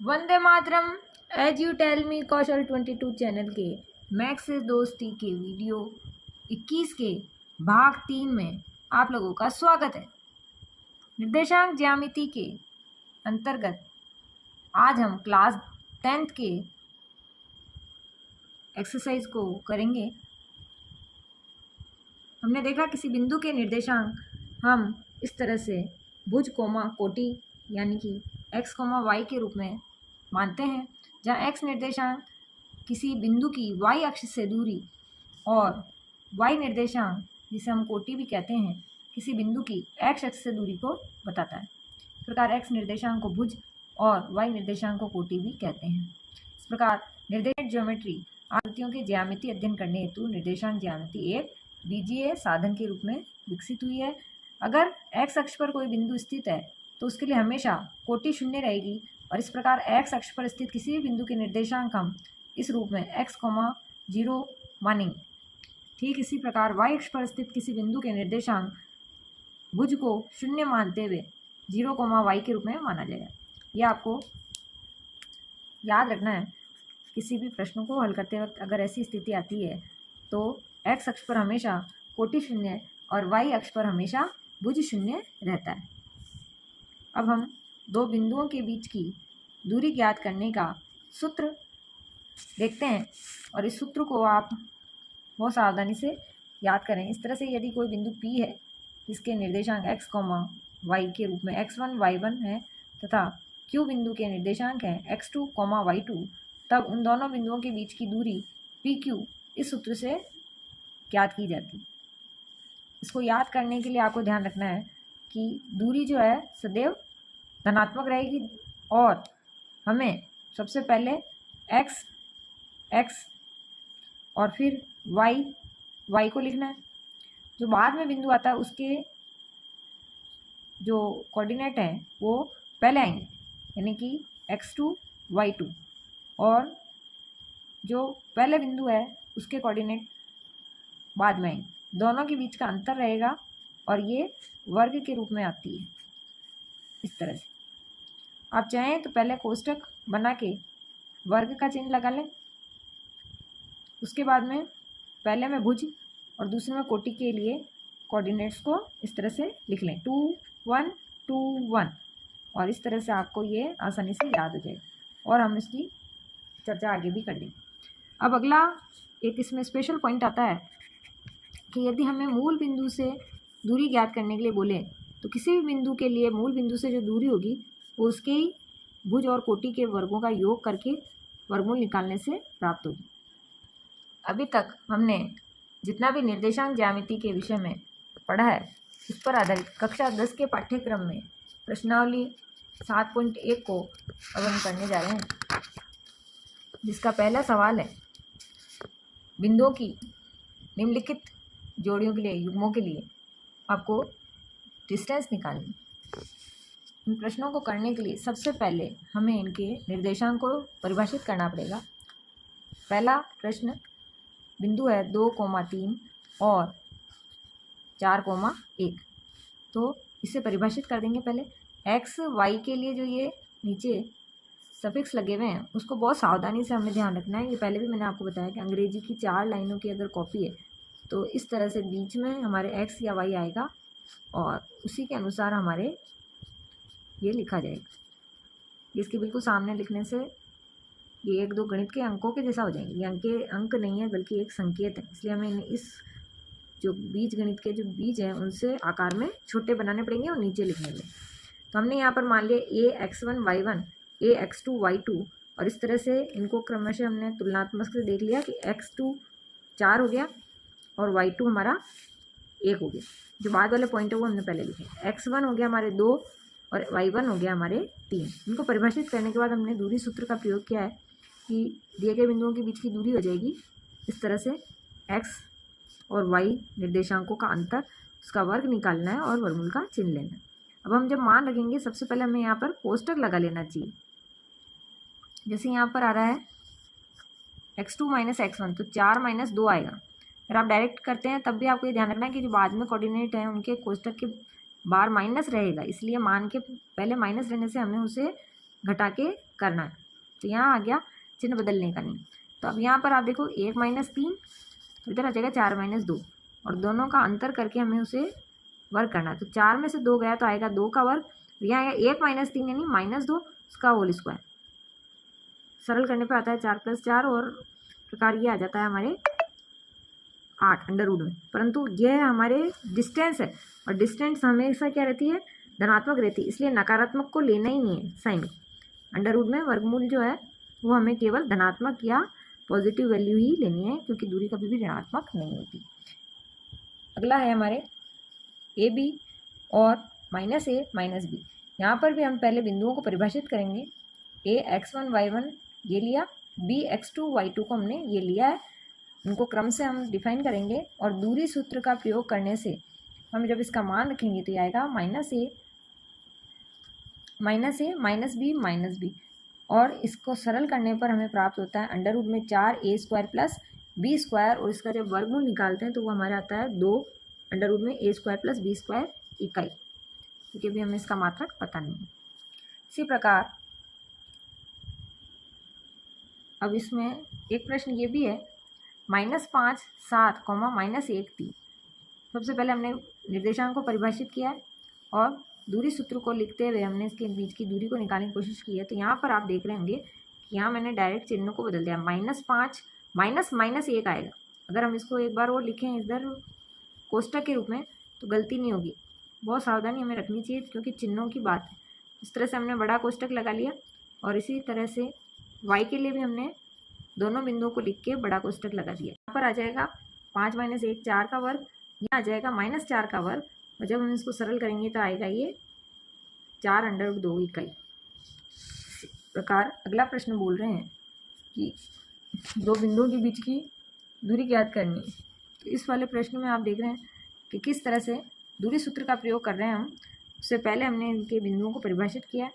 वंदे मातरम। As you tell me Kaushal 22 channel के मैक्स से दोस्ती के वीडियो 21 के भाग 3 में आप लोगों का स्वागत है। निर्देशांक ज्यामिति के अंतर्गत आज हम क्लास 10th के एक्सरसाइज को करेंगे। हमने देखा किसी बिंदु के निर्देशांक हम इस तरह से भुज कोमा कोटि यानी कि x, y के रूप में मानते हैं, जहाँ x निर्देशांक किसी बिंदु की y अक्ष से दूरी और y निर्देशांक जिसे हम कोटि भी कहते हैं किसी बिंदु की x अक्ष से दूरी को बताता है। इस प्रकार x निर्देशांक को भुज और y निर्देशांक को कोटि भी कहते हैं। इस प्रकार निर्देशांक ज्योमेट्री आकृतियों के ज्यामिति अध्ययन करने हेतु निर्देशांक ज्यामिति एक बीजीय साधन के रूप में विकसित हुई है। अगर x अक्ष पर कोई बिंदु स्थित है तो उसके लिए हमेशा कोटि शून्य रहेगी और इस प्रकार x अक्ष पर स्थित किसी भी बिंदु के निर्देशांक हम इस रूप में x, 0 मानेंगे। ठीक इसी प्रकार y अक्ष पर स्थित किसी बिंदु के निर्देशांक भुज को शून्य मानते हुए 0, y के रूप में माना जाएगा। यह आपको याद रखना है। किसी भी प्रश्नों को हल करते वक्त अगर ऐसी स्थिति आती है तो x अक्ष पर हमेशा कोटि शून्य और y अक्ष पर हमेशा भुज शून्य रहता है। अब हम दो बिंदुओं के बीच की दूरी ज्ञात करने का सूत्र देखते हैं और इस सूत्र को आप बहुत सावधानी से याद करें। इस तरह से यदि कोई बिंदु P है जिसके निर्देशांक x, y के रूप में x1, y1 है तथा Q बिंदु के निर्देशांक हैं x2, y2, तब उन दोनों बिंदुओं के बीच की दूरी PQ इस सूत्र से ज्ञात की जाती है। इसको याद करने के लिए आपको ध्यान रखना है कि दूरी जो है सदैव धनात्मक रहेगी और हमें सबसे पहले x और फिर y को लिखना है। जो बाद में बिंदु आता है उसके जो कोऑर्डिनेट हैं वो पहले आएंगे यानी कि x2, y2 और जो पहले बिंदु है उसके कोऑर्डिनेट बाद में आएंगे। दोनों के बीच का अंतर रहेगा और ये वर्ग के रूप में आती है। इस तरह से आप चाहें तो पहले कोष्टक बना के वर्ग का चिन्ह लगा लें। उसके बाद में पहले में भुज और दूसरे में कोटि के लिए कोऑर्डिनेट्स को इस तरह से लिख लें 2, 1, 2, 1 और इस तरह से आपको ये आसानी से याद हो जाएगा और हम इसकी चर्चा आगे भी कर लेंगे। अब अगला एक इसमें स्पेशल पॉइंट आता है कि यदि हमें मूल बिंदु से दूरी ज्ञात करने के लिए बोले तो किसी भी बिंदु के लिए मूल बिंदु से जो दूरी होगी वो उसके ही भुज और कोटि के वर्गों का योग करके वर्गमूल निकालने से प्राप्त होगी। अभी तक हमने जितना भी निर्देशांक ज्यामिति के विषय में पढ़ा है उस पर आधारित कक्षा 10 के पाठ्यक्रम में प्रश्नावली 7.1 को अब हम करने जा रहे हैं, जिसका पहला सवाल है बिंदुओं की निम्नलिखित जोड़ियों के लिए युग्मों के लिए आपको डिस्टेंस निकालनी। इन प्रश्नों को करने के लिए सबसे पहले हमें इनके निर्देशांक को परिभाषित करना पड़ेगा। पहला प्रश्न बिंदु है 2, 3 और 4, 1, तो इसे परिभाषित कर देंगे। पहले x, y के लिए जो ये नीचे सफिक्स लगे हुए हैं उसको बहुत सावधानी से हमें ध्यान रखना है। ये पहले भी मैंने आपको बताया कि अंग्रेजी की 4 लाइनों की अगर कॉपी है तो इस तरह से बीच में हमारे x या y आएगा और उसी के अनुसार हमारे ये लिखा जाएगा। इसके बिल्कुल सामने लिखने से ये 1-2 गणित के अंकों के जैसा हो जाएंगे। ये अंक नहीं है बल्कि एक संकेत है, इसलिए हमें इस जो बीज गणित के जो बीज हैं उनसे आकार में छोटे बनाने पड़ेंगे और नीचे लिखने में। तो हमने यहाँ पर मान लिया a x1 y1, a x2 y2 और इस तरह से इनको क्रमशः हमने तुलनात्मक से देख लिया कि x2 4 हो गया और y2 हमारा 1 हो गया। जो बाद वाले पॉइंट है वो हमने पहले लिखे। x1 हो गया हमारे 2 और y1 हो गया हमारे 3। इनको परिभाषित करने के बाद हमने दूरी सूत्र का प्रयोग किया है कि दिए गए बिंदुओं के बीच की दूरी हो जाएगी इस तरह से x और y निर्देशांकों का अंतर, उसका वर्ग निकालना है और वर्गमूल का चिन्ह लेना है। अब हम जब मान रखेंगे सबसे पहले हमें यहाँ पर कोष्टक लगा लेना चाहिए। जैसे यहाँ पर आ रहा है x2 - x1 तो 4 - 2 आएगा। अगर आप डायरेक्ट करते हैं तब भी आपको ये ध्यान रखना है कि जो बाद में कोऑर्डिनेट हैं उनके कोष्टक के बार माइनस रहेगा, इसलिए मान के पहले माइनस रहने से हमें उसे घटा के करना है। तो यहाँ आ गया चिन्ह बदलने का नहीं। तो अब यहाँ पर आप देखो 1 - 3, तो इधर आ जाएगा 4 - 2, और दोनों का अंतर करके हमें उसे वर्ग करना है। तो 4 में से 2 गया तो आएगा 2 का वर्ग, यहाँ आएगा 1 - 3 यानी -2 उसका होल स्क्वायर। सरल करने पर आता है 4 + 4, और प्रकार ये आ जाता है हमारे 8 अंडर रूट में। परंतु यह हमारे डिस्टेंस है, और डिस्टेंस हमेशा क्या रहती है, धनात्मक रहती है, इसलिए नकारात्मक को लेना ही नहीं है साइन में। अंडर रूट में वर्गमूल जो है वो हमें केवल धनात्मक या पॉजिटिव वैल्यू ही लेनी है, क्योंकि दूरी कभी भी ऋणात्मक नहीं होती। अगला है हमारे AB और -a - b। यहाँ पर भी हम पहले बिंदुओं को परिभाषित करेंगे। a x1 y1 ये लिया, b x2 y2 को हमने ये लिया है। उनको क्रम से हम डिफाइन करेंगे, और दूरी सूत्र का प्रयोग करने से हम जब इसका मान रखेंगे तो ये आएगा -a - b, और इसको सरल करने पर हमें प्राप्त होता है अंडर रूट में 4a² + b², और इसका जब वर्गमूल निकालते हैं तो वो हमारे आता है 2 अंडर रूट में a² + b² इकाई, क्योंकि अभी हमें इसका मात्रक पता नहीं है। इसी प्रकार अब इसमें एक प्रश्न ये भी है, -5 7, -1 3। सबसे पहले हमने निर्देशांक को परिभाषित किया है, और दूरी सूत्र को लिखते हुए हमने इसके बीच की दूरी को निकालने की कोशिश की है। तो यहाँ पर आप देख रहे होंगे कि यहाँ मैंने डायरेक्ट चिन्ह को बदल दिया, -5 -1 आएगा। अगर हम इसको एक बार और लिखें इधर कोष्टक के रूप में तो गलती नहीं होगी। बहुत सावधानी हमें रखनी चाहिए, क्योंकि चिन्हों की बात है। इस तरह से हमने बड़ा कोष्टक लगा लिया, और इसी तरह से y के लिए भी हमने दोनों बिंदुओं को लिख के बड़ा कोष्टक लगा दिया। यहाँ पर आ जाएगा 5 - 1 4 का वर्ग, यहाँ आ जाएगा -4 का वर्ग, और जब हम इसको सरल करेंगे तो आएगा ये 4 अंडर रूट 2 इकाई। इस प्रकार अगला प्रश्न बोल रहे हैं कि दो बिंदुओं के बीच की दूरी ज्ञात करनी है। तो इस वाले प्रश्न में आप देख रहे हैं कि किस तरह से दूरी सूत्र का प्रयोग कर रहे हैं हम। उससे पहले हमने इनके बिंदुओं को परिभाषित किया है,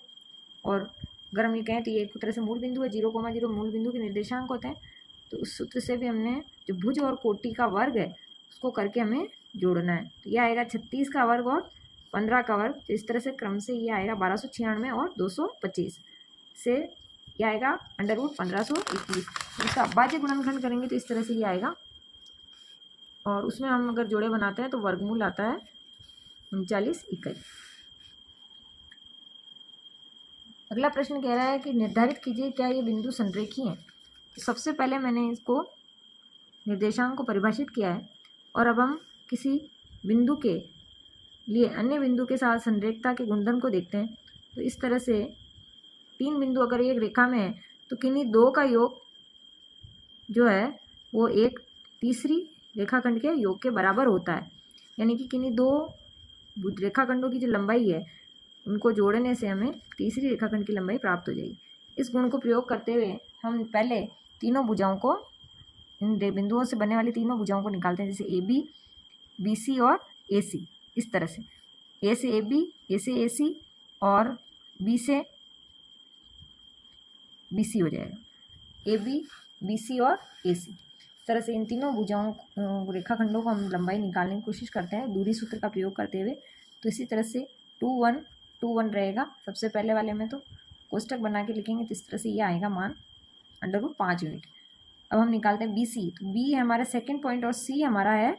और अगर हम ये कहें तो ये एक तरह से मूल बिंदु है, 0,0 मूल बिंदु के निर्देशांक होते हैं। तो उस सूत्र से भी हमने जो भुज और कोटि का वर्ग है उसको करके हमें जोड़ना है। तो ये आएगा 36 का वर्ग और 15 का वर्ग। तो इस तरह से क्रम से ये आएगा 1296 और 225 से ये आएगा अंडर रूट 1521। इसका अभाज्य गुणनखंड करेंगे तो इस तरह से ये आएगा, और उसमें हम अगर जोड़े बनाते हैं तो वर्गमूल आता है 39 इकाई। अगला प्रश्न कह रहा है कि निर्धारित कीजिए क्या ये बिंदु संरेखीय हैं। तो सबसे पहले मैंने इसको निर्देशांक को परिभाषित किया है, और अब हम किसी बिंदु के लिए अन्य बिंदु के साथ संरेखता के गुणधर्म को देखते हैं। तो इस तरह से 3 बिंदु अगर एक रेखा में है तो किन्हीं 2 का योग जो है वो एक तीसरी रेखाखंड के योग के बराबर होता है। यानी कि किन्हीं 2 रेखाखंडों की जो लंबाई है उनको जोड़ने से हमें तीसरी रेखाखंड की लंबाई प्राप्त हो जाएगी। इस गुण को प्रयोग करते हुए हम पहले तीनों भुजाओं को, इन बिंदुओं से बनने वाली तीनों भुजाओं को निकालते हैं, जैसे AB, BC और AC। इस तरह से A से AB, A से AC और B से BC हो जाएगा। AB, BC और AC। इस तरह से इन तीनों भुजाओं रेखाखंडों को हम लंबाई निकालने की कोशिश करते हैं दूरी सूत्र का प्रयोग करते हुए। तो इसी तरह से 2 1 2 1 रहेगा सबसे पहले वाले में। तो कोष्टक बना के लिखेंगे तो इस तरह से ये आएगा मान अंडर रूट 5 यूनिट। अब हम निकालते हैं BC। तो B है हमारा सेकेंड पॉइंट और C हमारा है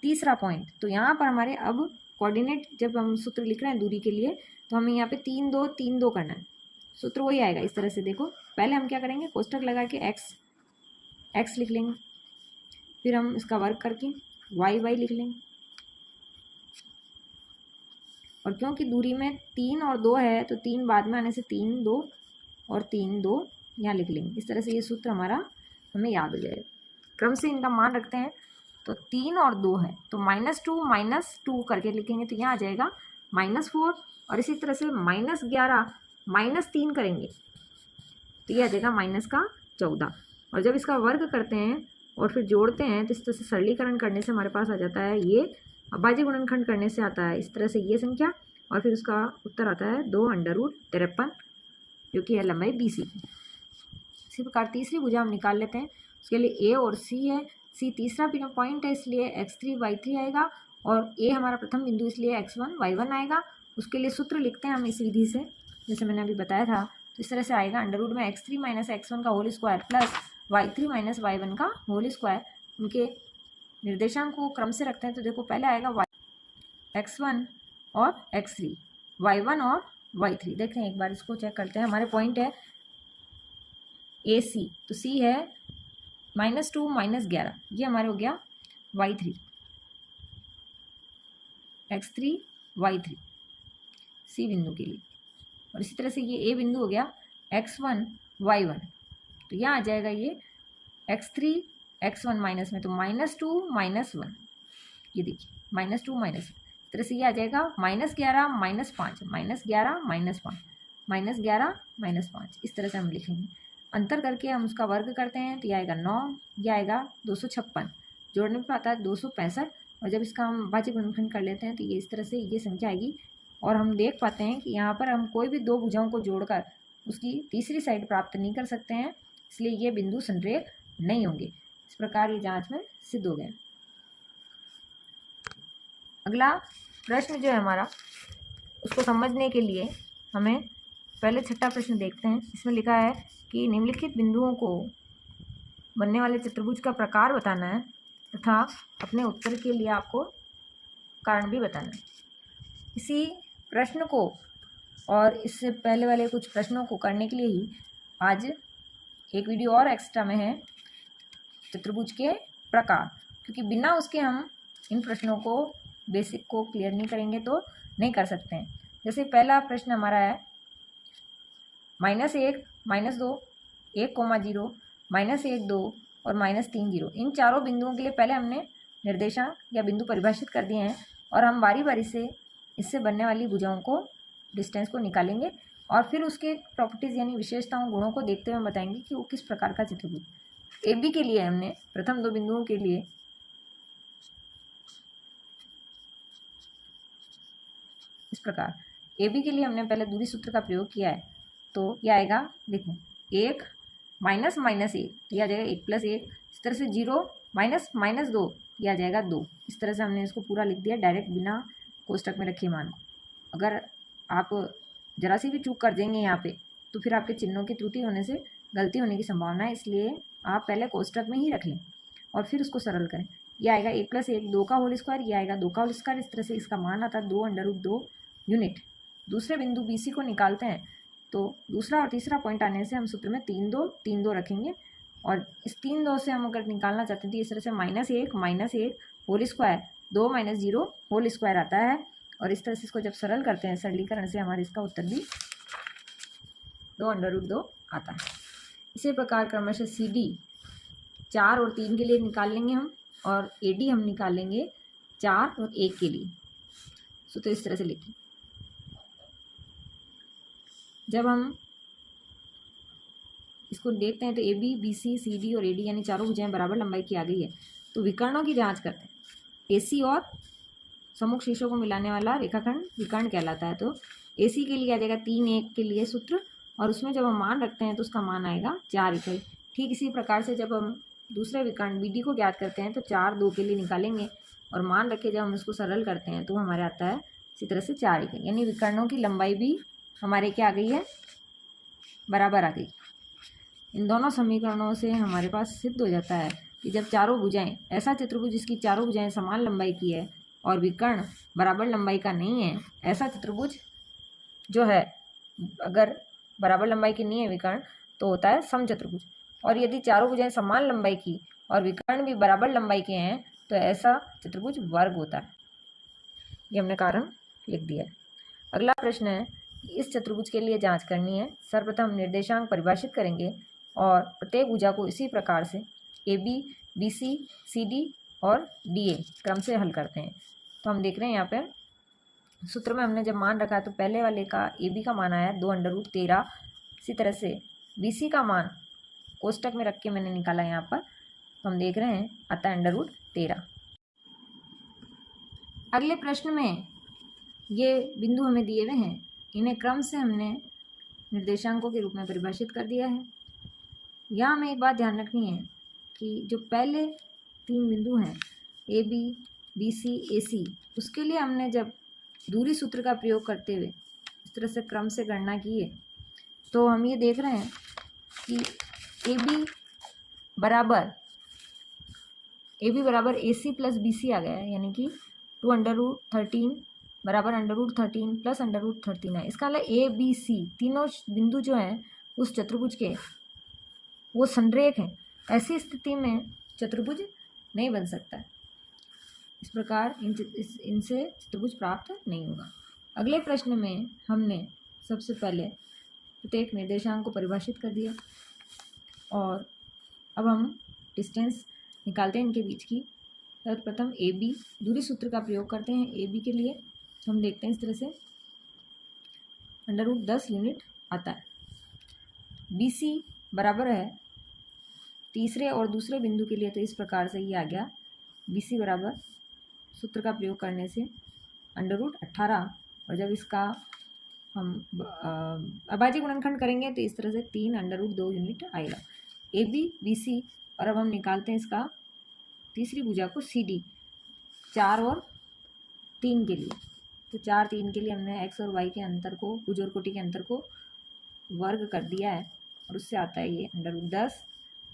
तीसरा पॉइंट। तो यहाँ पर हमारे अब कोऑर्डिनेट जब हम सूत्र लिख रहे हैं दूरी के लिए तो हमें यहाँ पे 3 2 3 2 करना है। सूत्र वही आएगा इस तरह से। देखो पहले हम क्या करेंगे, कोष्टक लगा के x लिख लेंगे, फिर हम इसका वर्ग करके y लिख लेंगे, और क्योंकि दूरी में 3 और 2 है तो 3 बाद में आने से 3 2 और 3 2 यहाँ लिख लेंगे। इस तरह से ये सूत्र हमारा हमें याद हो जाएगा। क्रम से इनका मान रखते हैं तो 3 और 2 है तो -2 करके लिखेंगे तो यहाँ आ जाएगा -4, और इसी तरह से -11 -3 करेंगे तो ये आ जाएगा -14। और जब इसका वर्ग करते हैं और फिर जोड़ते हैं तो इस तरह से सरलीकरण करने से हमारे पास आ जाता है ये अभाज्य गुणनखंड करने से आता है इस तरह से ये संख्या, और फिर उसका उत्तर आता है 2 अंडर रूट 53 जो कि है लंबाई BC की। इसी प्रकार तीसरी भुजा हम निकाल लेते हैं। उसके लिए A और C है। C तीसरा पॉइंट है इसलिए x3 y3 आएगा, और A हमारा प्रथम बिंदु इसलिए x1 y1 आएगा। उसके लिए सूत्र लिखते हैं हम इस विधि से, जैसे मैंने अभी बताया था तो इस तरह से आएगा अंडर रूट में x3 माइनस x1 का whole square plus y3 minus y1 का होल स्क्वायर। उनके निर्देशांक को क्रम से रखते हैं तो देखो पहले आएगा x1 और x3, y1 और y3। देखते हैं एक बार इसको चेक करते हैं। हमारे पॉइंट है AC, तो C है -2 -11, ये हमारे हो गया y3, x3 y3 C बिंदु के लिए। और इसी तरह से ये A बिंदु हो गया x1 y1, तो यहाँ आ जाएगा ये x3 x1 माइनस में तो -2 -1, ये देखिए -2 -1। इस तरह से ये आ जाएगा -11 -5, -11 -5, -11 -5। इस तरह से हम लिखेंगे। अंतर करके हम उसका वर्ग करते हैं तो ये आएगा 9, ये आएगा 256, जोड़ने पर आता है 265। और जब इसका हम भाज्य गुणनखंड कर लेते हैं तो ये इस तरह से ये संख्या आएगी। और हम देख पाते हैं कि यहाँ पर हम कोई भी दो भुजाओं को जोड़कर उसकी तीसरी साइड प्राप्त नहीं कर सकते हैं, इसलिए ये बिंदु संरेख नहीं होंगे। इस प्रकार ये जांच में सिद्ध हो गया। अगला प्रश्न जो है हमारा, उसको समझने के लिए हमें पहले छठा प्रश्न देखते हैं। इसमें लिखा है कि निम्नलिखित बिंदुओं को बनने वाले चतुर्भुज का प्रकार बताना है तथा अपने उत्तर के लिए आपको कारण भी बताना है। इसी प्रश्न को और इससे पहले वाले कुछ प्रश्नों को करने के लिए ही आज एक वीडियो और एक्स्ट्रा में है चतुर्भुज के प्रकार, क्योंकि बिना उसके हम इन प्रश्नों को बेसिक को क्लियर नहीं करेंगे तो नहीं कर सकते हैं। जैसे पहला प्रश्न हमारा है -1 -2 1,0 -1 2 और -3 0। इन चारों बिंदुओं के लिए पहले हमने निर्देशांक या बिंदु परिभाषित कर दिए हैं और हम बारी बारी से इससे बनने वाली भुजाओं को डिस्टेंस को निकालेंगे और फिर उसके प्रॉपर्टीज़ यानी विशेषताओं गुणों को देखते हुए बताएंगे कि वो किस प्रकार का चतुर्भुज। AB के लिए हमने प्रथम दो बिंदुओं के लिए इस प्रकार AB के लिए हमने पहले दूरी सूत्र का प्रयोग किया है, तो यह आएगा देखो 1 माइनस -1, यह आ जाएगा 1 + 1। इस तरह से 0 -2, यह आ जाएगा 2। इस तरह से हमने इसको पूरा लिख दिया डायरेक्ट बिना कोष्टक में रखे मान को। अगर आप जरा सी भी चूक कर देंगे यहाँ पे तो फिर आपके चिन्हों की त्रुटि होने से गलती होने की संभावना है, इसलिए आप पहले कोष्टक में ही रख लें और फिर उसको सरल करें। यह आएगा 1 + 1 2 का होल स्क्वायर, यह आएगा 2 का होल स्क्वायर। इस तरह से इसका मान आता है 2√2 यूनिट। दूसरे बिंदु BC को निकालते हैं तो दूसरा और तीसरा पॉइंट आने से हम सूत्र में 3 2 रखेंगे और इस 3 2 से हम अगर निकालना चाहते हैं तो इस तरह से -1 होल स्क्वायर 2 - 0 होल स्क्वायर आता है। और इस तरह से इसको जब सरल करते हैं सरलीकरण से हमारे इसका उत्तर भी 2√2 आता है। इसी प्रकार क्रमशः CD 4 और 3 के लिए निकाल लेंगे हम और AD हम निकालेंगे 4 और 1 के लिए। तो इस तरह से लिखिए। जब हम इसको देखते हैं तो AB BC CD और AD यानी चारों भुजाएं बराबर लंबाई की आ गई है, तो विकर्णों की जांच करते हैं। AC और सम्मुख शीर्षों को मिलाने वाला रेखाखंड विकर्ण कहलाता है। तो AC के लिए आ जाएगा 3 1 के लिए सूत्र और उसमें जब हम मान रखते हैं तो उसका मान आएगा 4 इकाई। ठीक इसी प्रकार से जब हम दूसरे विकर्ण BD को ज्ञात करते हैं तो 4 2 के लिए निकालेंगे और मान रखे जब हम इसको सरल करते हैं तो हमारे आता है इसी तरह से 4 इकाई, यानी विकर्णों की लंबाई भी हमारे क्या आ गई है, बराबर आ गई। इन दोनों समीकरणों से हमारे पास सिद्ध हो जाता है कि जब चारों भुजाएं, ऐसा चतुर्भुज जिसकी चारों भुजाएं समान लंबाई की है और विकर्ण बराबर लंबाई का नहीं है, ऐसा चतुर्भुज जो है अगर बराबर लंबाई की नहीं है विकर्ण तो होता है समचतुर्भुज। और यदि चारों भुजाएं समान लंबाई की और विकर्ण भी बराबर लंबाई के हैं तो ऐसा चतुर्भुज वर्ग होता है। ये हमने कारण लिख दिया है। अगला प्रश्न है, इस चतुर्भुज के लिए जांच करनी है। सर्वप्रथम निर्देशांक परिभाषित करेंगे और प्रत्येक भुजा को इसी प्रकार से AB BC CD और DA क्रम से हल करते हैं। तो हम देख रहे हैं यहाँ पर सूत्र में हमने जब मान रखा है तो पहले वाले का AB का मान आया 2√13। इसी तरह से BC का मान कोष्टक में रख के मैंने निकाला यहाँ पर, तो हम देख रहे हैं आता है √13। अगले प्रश्न में ये बिंदु हमें दिए हुए हैं, इन्हें क्रम से हमने निर्देशांकों के रूप में परिभाषित कर दिया है। यहाँ हमें एक बात ध्यान रखनी है कि जो पहले 3 बिंदु हैं AB BC AC, उसके लिए हमने जब दूरी सूत्र का प्रयोग करते हुए इस तरह से क्रम से गणना की है तो हम ये देख रहे हैं कि ए बी बराबर ए सी प्लस बी सी आ गया है, यानी कि 2√13 बराबर √13 प्लस √13 है। इसका मतलब ए बी सी तीनों बिंदु जो हैं उस चतुर्भुज के वो संरेख हैं। ऐसी स्थिति में चतुर्भुज नहीं बन सकता है। इस प्रकार इनसे चतुर्भुज प्राप्त नहीं होगा। अगले प्रश्न में हमने सबसे पहले प्रत्येक निर्देशांक को परिभाषित कर दिया और अब हम डिस्टेंस निकालते हैं इनके बीच की। सर्वप्रथम ए बी दूरी सूत्र का प्रयोग करते हैं। ए बी के लिए हम देखते हैं इस तरह से √10 यूनिट आता है। बी सी बराबर है तीसरे और दूसरे बिंदु के लिए, तो इस प्रकार से ये आ गया बी सी बराबर सूत्र का प्रयोग करने से √18, और जब इसका हम अभाज्य गुणनखंड करेंगे तो इस तरह से 3√2 यूनिट आएगा। ए बी बी सी, और अब हम निकालते हैं इसका तीसरी भुजा को सी डी 4 और 3 के लिए। तो 4 3 के लिए हमने एक्स और वाई के अंतर को, भुज और कोटि के अंतर को वर्ग कर दिया है और उससे आता है ये √10,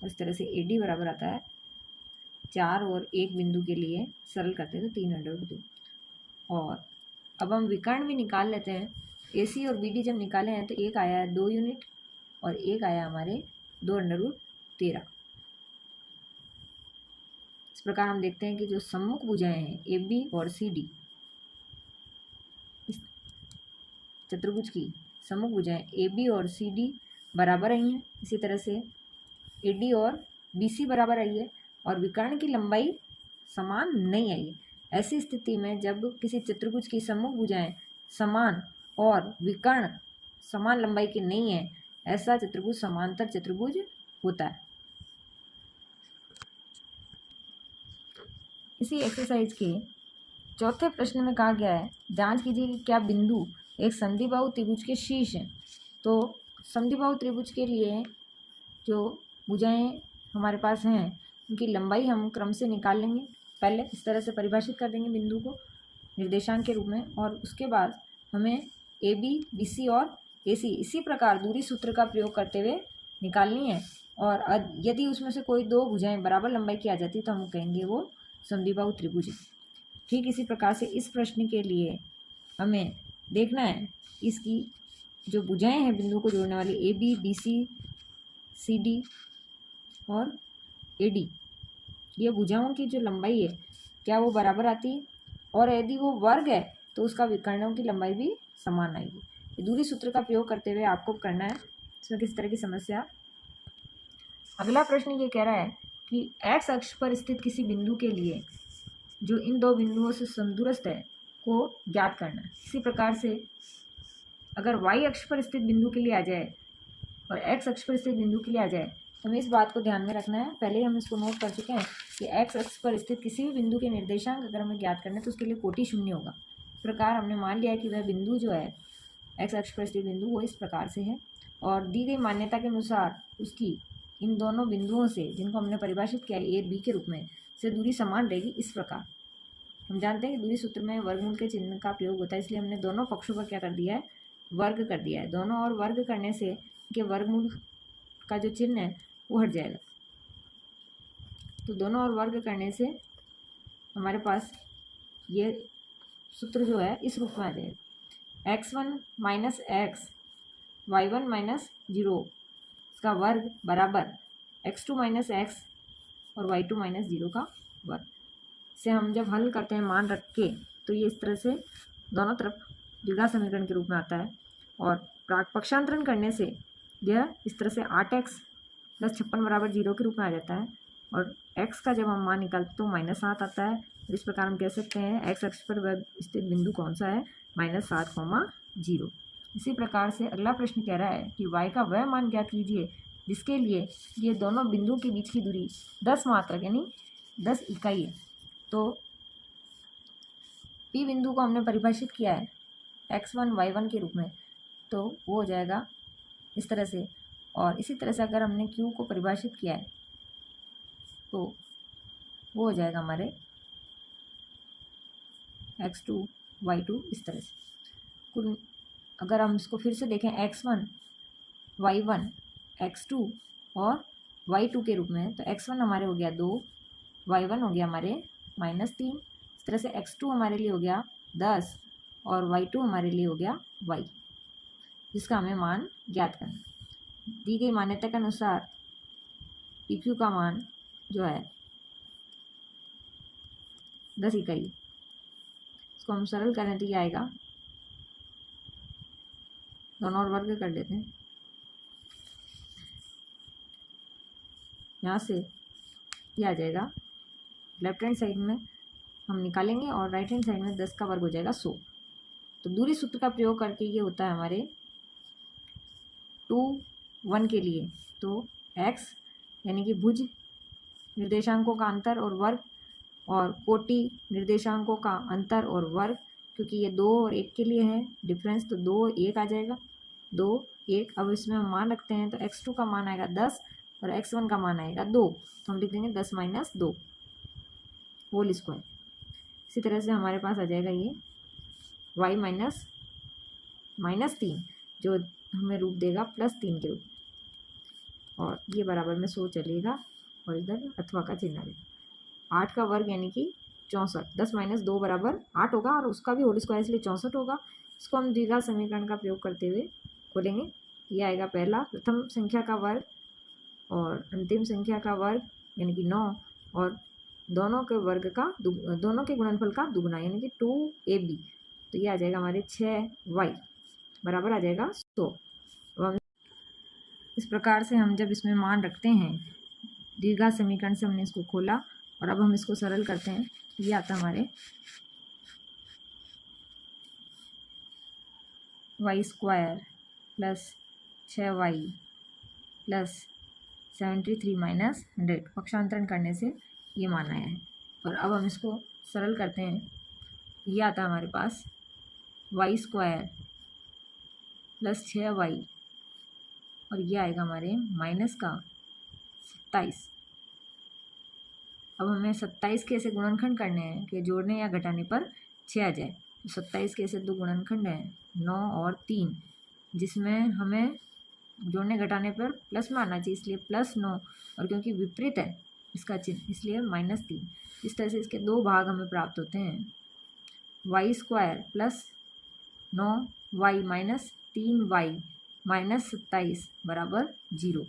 और इस तरह से ए डी बराबर आता है 4 और 1 बिंदु के लिए सरल करते हैं तो 3√2। और अब हम विकर्ण भी निकाल लेते हैं। ए सी और बी डी जब निकाले हैं तो एक आया है 2 यूनिट और एक आया हमारे 2√13। इस प्रकार हम देखते हैं कि जो सम्मुख भुजाएं हैं ए बी और सी डी, इस चतुर्भुज की सम्मुख भुजाएं ए बी और सी डी बराबर आई हैं। इसी तरह से ए डी और बी सी बराबर आई है और विकर्ण की लंबाई समान नहीं आई है। ऐसी स्थिति में जब किसी चतुर्भुज की सम्मुख भुजाएं समान और विकर्ण समान लंबाई की नहीं है, ऐसा चतुर्भुज समांतर चतुर्भुज होता है। इसी एक्सरसाइज के चौथे प्रश्न में कहा गया है, जांच कीजिए कि क्या बिंदु एक संधिबाहु त्रिभुज के शीर्ष हैं। तो संधिबाहु त्रिभुज के लिए जो भुजाएं हमारे पास हैं उनकी लंबाई हम क्रम से निकाल लेंगे। पहले इस तरह से परिभाषित कर देंगे बिंदु को निर्देशांक के रूप में, और उसके बाद हमें ए बी बी सी और ए सी इसी प्रकार दूरी सूत्र का प्रयोग करते हुए निकालनी है। और यदि उसमें से कोई दो भुजाएं बराबर लंबाई की आ जाती तो हम कहेंगे वो समद्विबाहु त्रिभुज है। ठीक इसी प्रकार से इस प्रश्न के लिए हमें देखना है इसकी जो भुजाएं हैं बिंदु को जोड़ने वाली A B B C C D और ए डी, ये भुजाओं की जो लंबाई है क्या वो बराबर आती है, और यदि वो वर्ग है तो उसका विकर्णों की लंबाई भी समान आएगी। ये दूरी सूत्र का प्रयोग करते हुए आपको करना है। इसमें किस तरह की समस्या। अगला प्रश्न ये कह रहा है कि एक्स अक्ष पर स्थित किसी बिंदु के लिए जो इन दो बिंदुओं से समदूरस्थ है को ज्ञात करना है। इसी प्रकार से अगर वाई अक्ष पर स्थित बिंदु के लिए आ जाए और एक्स अक्ष पर स्थित बिंदु के लिए आ जाए, हमें इस बात को ध्यान में रखना है। पहले ही हम इसको नोट कर चुके हैं कि एक्स अक्ष पर स्थित किसी भी बिंदु के निर्देशांक अगर हमें ज्ञात करना है तो उसके लिए कोटि शून्य होगा। इस प्रकार हमने मान लिया कि वह बिंदु जो है एक्स अक्ष पर स्थित बिंदु वो इस प्रकार से है, और दी गई मान्यता के अनुसार उसकी इन दोनों बिंदुओं से, जिनको हमने परिभाषित किया है ए बी के रूप में, से दूरी समान रहेगी। इस प्रकार हम जानते हैं कि दूरी सूत्र में वर्गमूल के चिन्ह का प्रयोग होता है, इसलिए हमने दोनों पक्षों का क्या कर दिया है, वर्ग कर दिया है। दोनों और वर्ग करने से के वर्गमूल का जो चिन्ह है वो हट जाएगा। तो दोनों और वर्ग करने से हमारे पास ये सूत्र जो है इस रूप में आ जाएगा, x1 minus x y1 minus 0 इसका वर्ग बराबर x2 माइनस एक्स और y2 माइनस 0 का वर्ग। से हम जब हल करते हैं मान रख के तो ये इस तरह से दोनों तरफ द्विघात समीकरण के रूप में आता है, और पक्षांतरण करने से यह इस तरह से 8x + 56 बराबर 0 के रूप में आ जाता है, और x का जब हम मान निकालते तो -7 आता है। इस प्रकार हम कह सकते हैं एक्स अक्ष पर वह स्थित बिंदु कौन सा है, -7, 0। इसी प्रकार से अगला प्रश्न कह रहा है कि y का वह मान ज्ञात कीजिए जिसके लिए ये दोनों बिंदु के बीच की दूरी 10 मात्रक यानी 10 इकाई है। तो P बिंदु को हमने परिभाषित किया है x1 y1 के रूप में, तो वो हो जाएगा इस तरह से। और इसी तरह से अगर हमने Q को परिभाषित किया है तो वो हो जाएगा हमारे x2 y2 इस तरह से। कुल अगर हम इसको फिर से देखें x1 y1 x2 और y2 के रूप में। तो x1 हमारे हो गया 2, y1 हो गया हमारे -3। इस तरह से x2 हमारे लिए हो गया 10 और y2 हमारे लिए हो गया y, जिसका हमें मान ज्ञात करना। दी गई मान्यता के अनुसार PQ का मान जो है 10 इकाई। इसको हम सरल करें तो ये आएगा, दोनों और वर्ग कर देते हैं। यहाँ से ये आ जाएगा, लेफ्ट हैंड साइड में हम निकालेंगे और राइट हैंड साइड में 10 का वर्ग हो जाएगा 100। तो दूरी सूत्र का प्रयोग करके ये होता है हमारे 2, 1 के लिए। तो x यानी कि भुज निर्देशांकों का अंतर और वर्ग, और कोटि निर्देशांकों का अंतर और वर्ग, क्योंकि ये 2 और 1 के लिए है डिफरेंस, तो 2, 1 आ जाएगा, 2, 1। अब इसमें हम मान रखते हैं, तो x2 का मान आएगा 10 और x1 का मान आएगा 2, तो हम लिख देंगे 10 - 2 होल स्क्वायर। इसी तरह से हमारे पास आ जाएगा ये y -3, जो हमें रूप देगा +3 के रूप, और ये बराबर में 100 चलेगा और इधर अथवा का चिन्ह रहेगा। 8 का वर्ग यानी कि 64, 10 - 2 बराबर 8 होगा, और उसका भी होल स्क्वायर इसलिए 64 होगा। इसको हम द्विघात समीकरण का प्रयोग करते हुए खोलेंगे। ये आएगा पहला, प्रथम संख्या का वर्ग और अंतिम संख्या का वर्ग यानी कि 9, और दोनों के वर्ग का दोनों के गुणनफल का दुगुना यानी कि 2ab। तो ये आ जाएगा हमारे 6y बराबर आ जाएगा 100। अब हम इस प्रकार से हम जब इसमें मान रखते हैं, द्विघात समीकरण से हमने इसको खोला और अब हम इसको सरल करते हैं। ये आता हमारे y² + 6y + 73 - 100, पक्षांतरण करने से ये मान आया है। और अब हम इसको सरल करते हैं। ये आता है हमारे पास y² + 6y, और ये आएगा हमारे -27। अब हमें 27 के ऐसे गुणनखंड करने हैं कि जोड़ने या घटाने पर 6 आ जाए। तो 27 के ऐसे 2 गुणनखंड हैं, 9 और 3, जिसमें हमें जोड़ने घटाने पर प्लस में आना चाहिए, इसलिए +9, और क्योंकि विपरीत है इसका चिन्ह इसलिए -3। इस तरह से इसके 2 भाग हमें प्राप्त होते हैं। y² + 9y - 3y - 27 बराबर 0।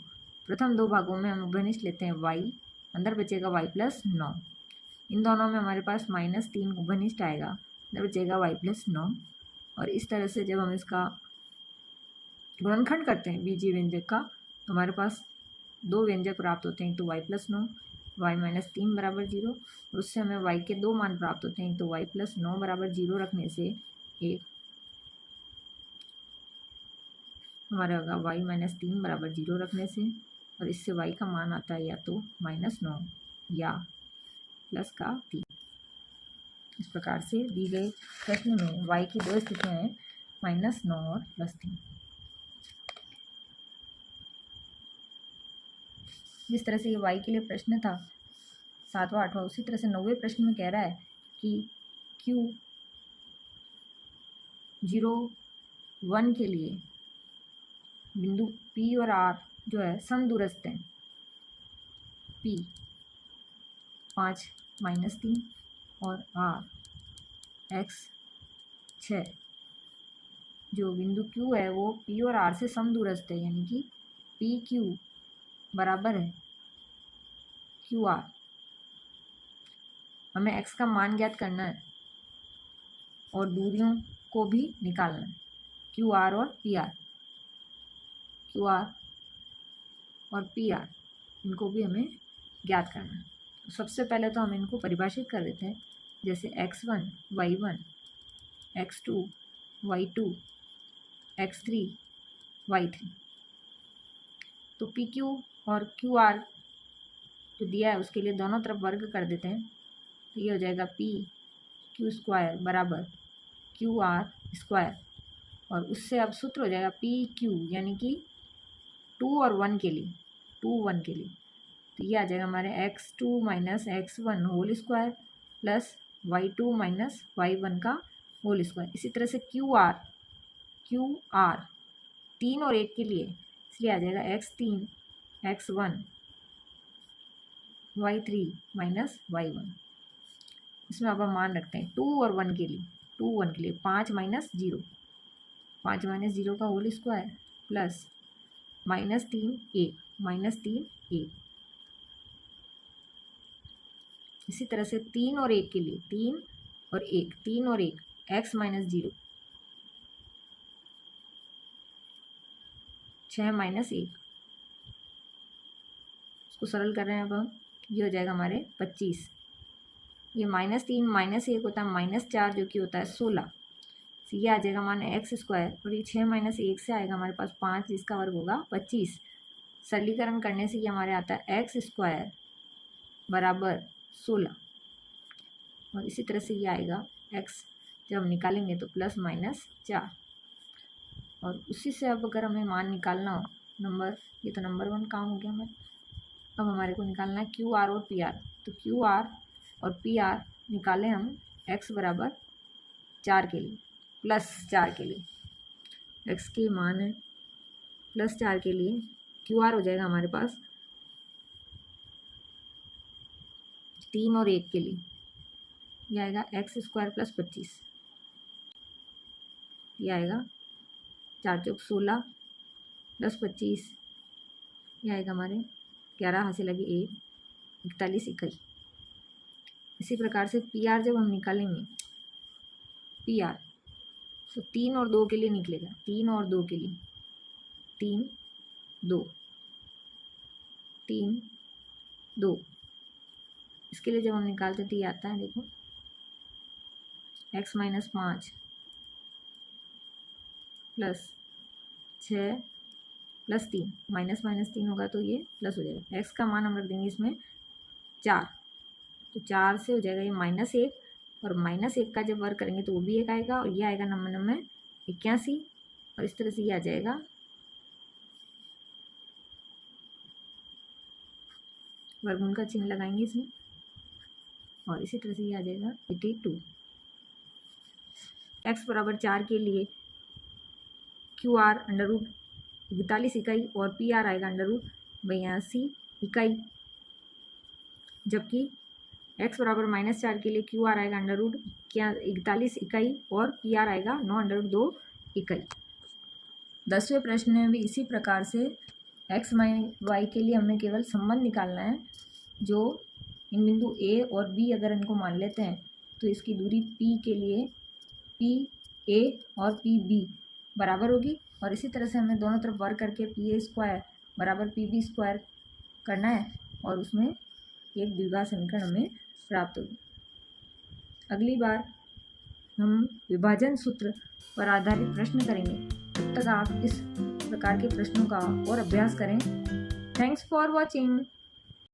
प्रथम 2 भागों में हम उभयनिष्ठ लेते हैं y, अंदर बचेगा y + 9। इन दोनों में हमारे पास -3 उभयनिष्ठ आएगा, अंदर बचेगा y + 9। और इस तरह से जब हम इसका गुणनखंड करते हैं बीजीय व्यंजक का, तो हमारे पास 2 व्यंजक प्राप्त होते हैं, एक तो y + 9, y - 3 बराबर 0, और उससे हमें y के 2 मान प्राप्त होते हैं, एक तो y + 9 बराबर 0 रखने से एक हमारा होगा y - 3 बराबर 0 रखने से, और इससे y का मान आता है या तो -9 या +3। इस प्रकार से दी गई प्रश्न में y की 2 स्थितियाँ हैं, -9 और +3। जिस तरह से ये y के लिए प्रश्न था 7वां 8वां, उसी तरह से 9वें प्रश्न में कह रहा है कि Q 0, 1 के लिए बिंदु P और R जो है समदूरस्थ हैं। P 5 - 3 और R x 6, जो बिंदु Q है वो P और R से समदूरस्थ है, यानी कि PQ बराबर है QR। हमें x का मान ज्ञात करना है और दूरियों को भी निकालना है, QR और PR, QR और PR, इनको भी हमें ज्ञात करना है। तो सबसे पहले तो हम इनको परिभाषित कर देते हैं, जैसे x1 y1, x2 y2, x3 y3। तो PQ और QR जो दिया है उसके लिए दोनों तरफ वर्ग कर देते हैं, तो ये हो जाएगा PQ² बराबर QR², और उससे अब सूत्र हो जाएगा PQ यानी कि 2 और 1 के लिए, 2, 1 के लिए, तो ये आ जाएगा हमारे x2 - x1 whole square plus y2 - y1 का होल स्क्वायर। इसी तरह से QR 3 और 1 के लिए, इसलिए आ जाएगा x3 x1 y3 minus y1। इसमें अब हम मान रखते हैं 2 और 1 के लिए, 2 1 के लिए 5 माइनस 0, 5 माइनस 0 का होल स्क्वायर प्लस -3 1 -3 1। इसी तरह से 3 और 1 के लिए, 3 और 1, 3 और 1 x माइनस 0, 6 माइनस 1। इसको सरल कर रहे हैं अब हम, ये हो जाएगा हमारे 25। ये -3 -1 होता है -4 जो कि होता है 16। तो ये आ जाएगा मान x स्क्वायर, और ये 6 माइनस 1 से आएगा हमारे पास 5 जिसका वर्ग होगा 25। सरलीकरण करने से ये हमारे आता है x स्क्वायर बराबर 16। और इसी तरह से ये आएगा x जब हम निकालेंगे तो +-4। और उसी से अब अगर हमें मान निकालना हो नंबर, ये तो नंबर 1 काम हो गया हमारे। अब हमारे को निकालना है QR और PR। तो QR और PR निकालें हम x बराबर 4 के लिए, +4 के लिए, x के मान है +4 के लिए QR हो जाएगा हमारे पास 3 और 1 के लिए, यह आएगा x स्क्वायर प्लस 25। यह आएगा 4 चौक 16 प्लस 25, यह आएगा हमारे 11 हाथ से लगे 1 41 इकाई। इसी प्रकार से PR जब हम निकालेंगे, PR तो 3 और 2 के लिए निकलेगा, 3 और 2 के लिए 3 2 3 2। इसके लिए जब हम निकालते तो ये आता है, देखो x minus 5 plus 6 plus 3, minus minus 3 होगा तो ये प्लस हो जाएगा। x का मान हम रख देंगे इसमें 4, तो 4 से हो जाएगा ये -1, और -1 का जब वर्ग करेंगे तो वो भी 1 आएगा, और ये आएगा नंबर 81। और इस तरह से ये आ जाएगा वर्गमूल का चिन्ह लगाएंगे इसमें, और इसी तरह से ये आ जाएगा 82। x बराबर 4 के लिए QR √41 इकाई और PR आएगा √82 इकाई, जबकि x बराबर -4 के लिए QR आएगा √41 इकाई और PR आएगा 9√2 इकाई। 10वें प्रश्न में भी इसी प्रकार से x y के लिए हमें केवल संबंध निकालना है, जो इन बिंदु A और B अगर इनको मान लेते हैं तो इसकी दूरी P के लिए PA और PB बराबर होगी। और इसी तरह से हमें दोनों तरफ वर्ग करके PA स्क्वायर बराबर PB स्क्वायर करना है, और उसमें एक द्विघात समीकरण हमें प्राप्त होगी। अगली बार हम विभाजन सूत्र पर आधारित प्रश्न करेंगे। तब तक आप इस प्रकार के प्रश्नों का और अभ्यास करें। Thanks for watching.